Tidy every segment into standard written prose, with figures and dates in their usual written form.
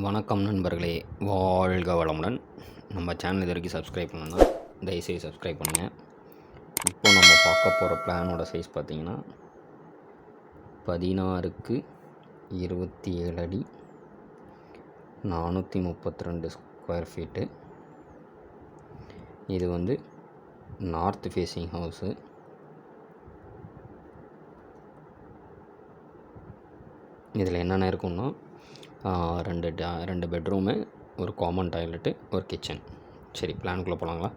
வணக்கம் நண்பர்களே, வாழ்க வளமுடன். நம்ம சேனல் இது வரைக்கும் சப்ஸ்கிரைப் பண்ணணும்னா தயவுசெய்து சப்ஸ்கிரைப் பண்ணுங்கள். இப்போ நம்ம பார்க்க போகிற பிளானோட சைஸ் பார்த்திங்கன்னா 16x27 அடி 432 ஸ்கொயர் ஃபீட்டு. இது வந்து நார்த் ஃபேஸிங் ஹவுஸு. இதில் என்னென்ன இருக்குன்னா ரெண்டு பெட்ரூமு, ஒரு காமன் டாய்லெட்டு, ஒரு கிச்சன். சரி, பிளானுக்குள்ளே போகலாங்களா?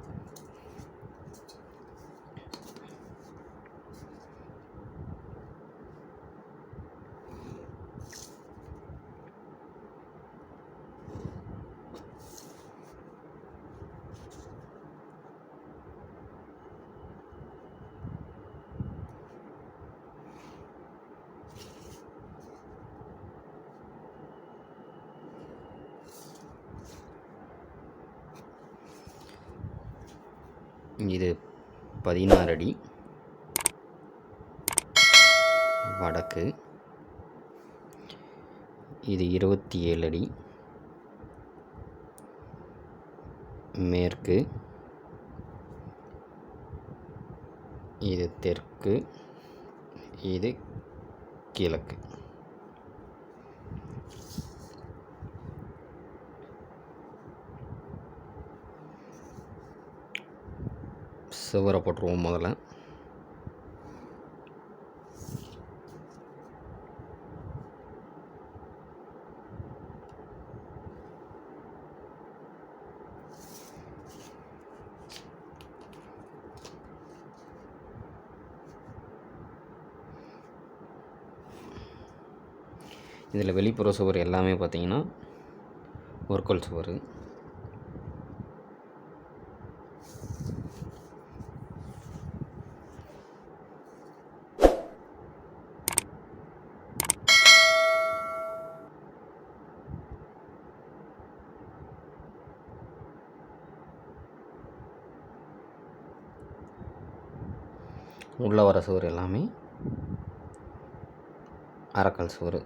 இது 16 அடி வடக்கு, இது 27 அடி மேற்கு, இது தெற்கு, இது கிழக்கு. சுவரை போட்டுருவோம் முதல்ல. இதில் வெளிப்புற சுவர் எல்லாமே பார்த்திங்கன்னா ஒர்க்கல் சுவர். உள்ளே வர சுவர் எல்லாமே அரைக்கல் சுவர்.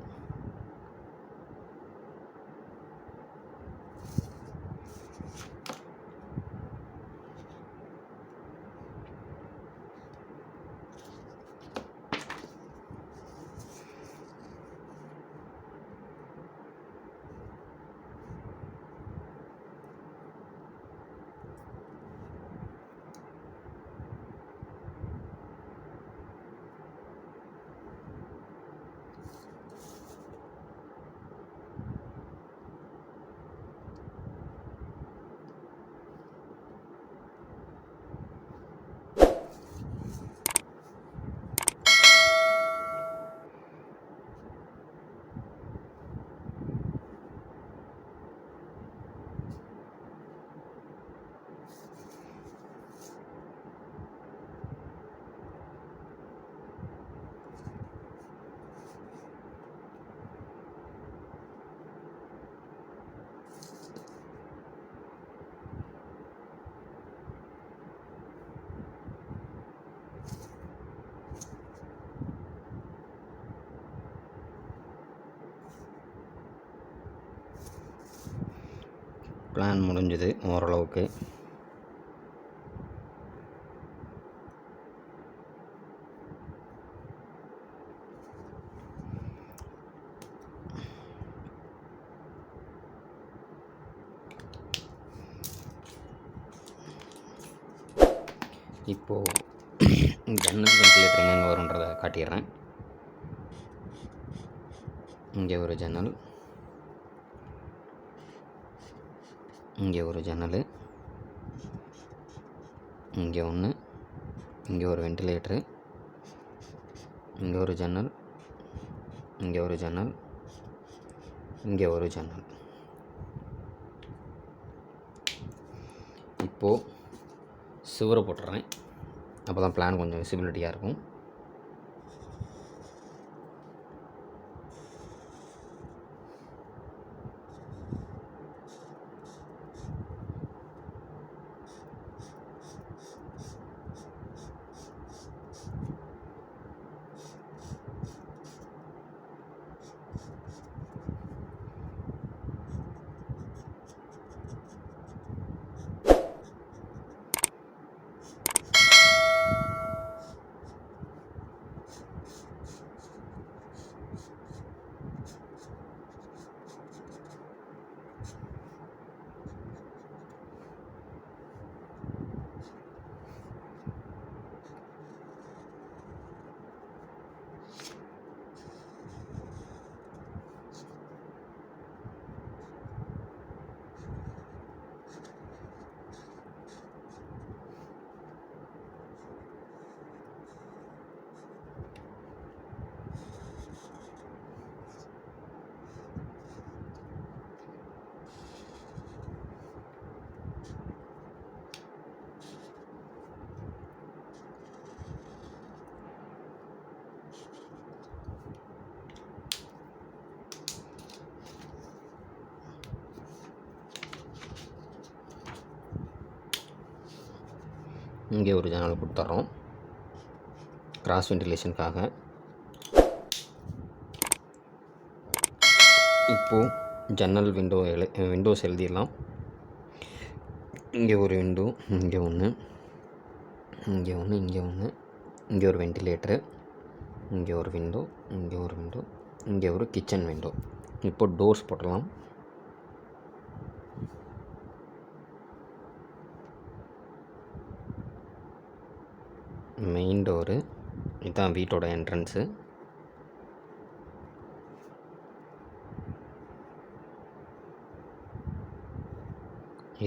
பிளான் முடிஞ்சது ஓரளவுக்கு. இப்போது ஜன்னல் வென்டிலேட்டர் எங்கே வரும்ன்றதை காட்டிடுறேன். இங்கே ஒரு ஜன்னல், இங்கே ஒரு ஜன்னல், இங்கே ஒன்று, இங்கே ஒரு வென்டிலேட்ரு, இங்கே ஒரு ஜன்னல், இங்கே ஒரு ஜன்னல், இங்கே ஒரு ஜன்னல். இப்போது சுவரை போட்டுறேன், அப்போ தான் பிளான் கொஞ்சம் விசிபிலிட்டியாக இருக்கும். இங்கே ஒரு ஜன்னல் கொடுத்துட்றோம் கிராஸ் வென்டிலேஷனுக்காக. இப்போது ஜன்னல் விண்டோஸ் எழுதிடலாம். இங்கே ஒரு விண்டோ, இங்கே ஒன்று, இங்கே ஒன்று, இங்கே ஒன்று, இங்கே ஒரு வென்டிலேட்டரு, இங்கே ஒரு விண்டோ, இங்கே ஒரு விண்டோ, இங்கே ஒரு கிச்சன் விண்டோ. இப்போ டோர்ஸ் போடலாம். மெயின் டோரு, இதுதான் வீட்டோட என்ட்ரன்ஸு.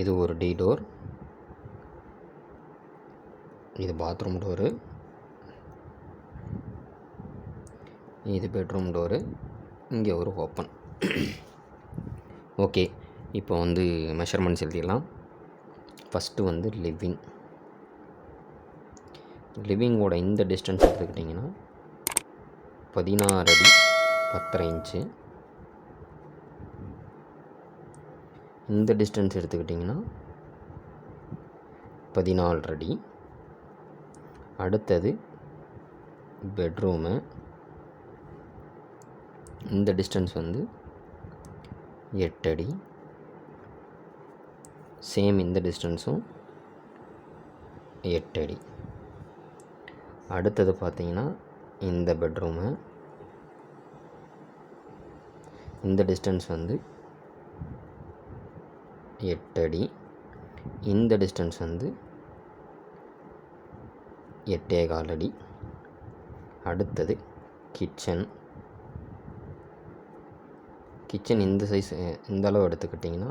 இது ஒரு டி டோர், இது பாத்ரூம் டோரு, இது பெட்ரூம் டோரு, இங்கே ஒரு ஓப்பன். ஓகே, இப்போ வந்து மெஷர்மெண்ட்ஸ் எழுதிடலாம். ஃபஸ்ட்டு வந்து லிவிங்கோட இந்த டிஸ்டன்ஸ் எடுத்துக்கிட்டிங்கன்னா 16 அடி 10.5 இன்ச்சு. இந்த டிஸ்டன்ஸ் எடுத்துக்கிட்டிங்கன்னா 14 அடி. அடுத்தது பெட்ரூமு, இந்த டிஸ்டன்ஸ் வந்து 8 அடி. சேம் இந்த டிஸ்டன்ஸும் 8 அடி. அடுத்தது பார்த்திங்கன்னா இந்த பெட்ரூமு, இந்த டிஸ்டன்ஸ் வந்து 8 அடி. இந்த டிஸ்டன்ஸ் வந்து 8.25 அடி. அடுத்தது கிச்சன் இந்த சைஸ், இந்த அளவு எடுத்துக்கிட்டிங்கன்னா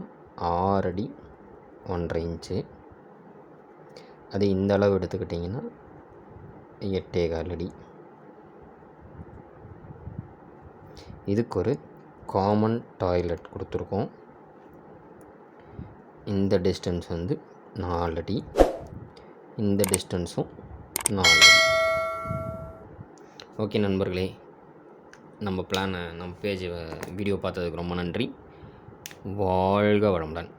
6 அடி 1.5 இன்ச்சு. அது இந்த அளவு எடுத்துக்கிட்டிங்கன்னா 8.25 அடி. இதுக்கு ஒரு காமன் டாய்லெட் கொடுத்துருக்கோம். இந்த டிஸ்டன்ஸ் வந்து 4 அடி, இந்த டிஸ்டன்ஸும் 4 அடி. ஓகே நண்பர்களே, நம்ம பிளானை, நம்ம பேஜ் வீடியோ பார்த்ததுக்கு ரொம்ப நன்றி. வாழ்க வளமுடன்.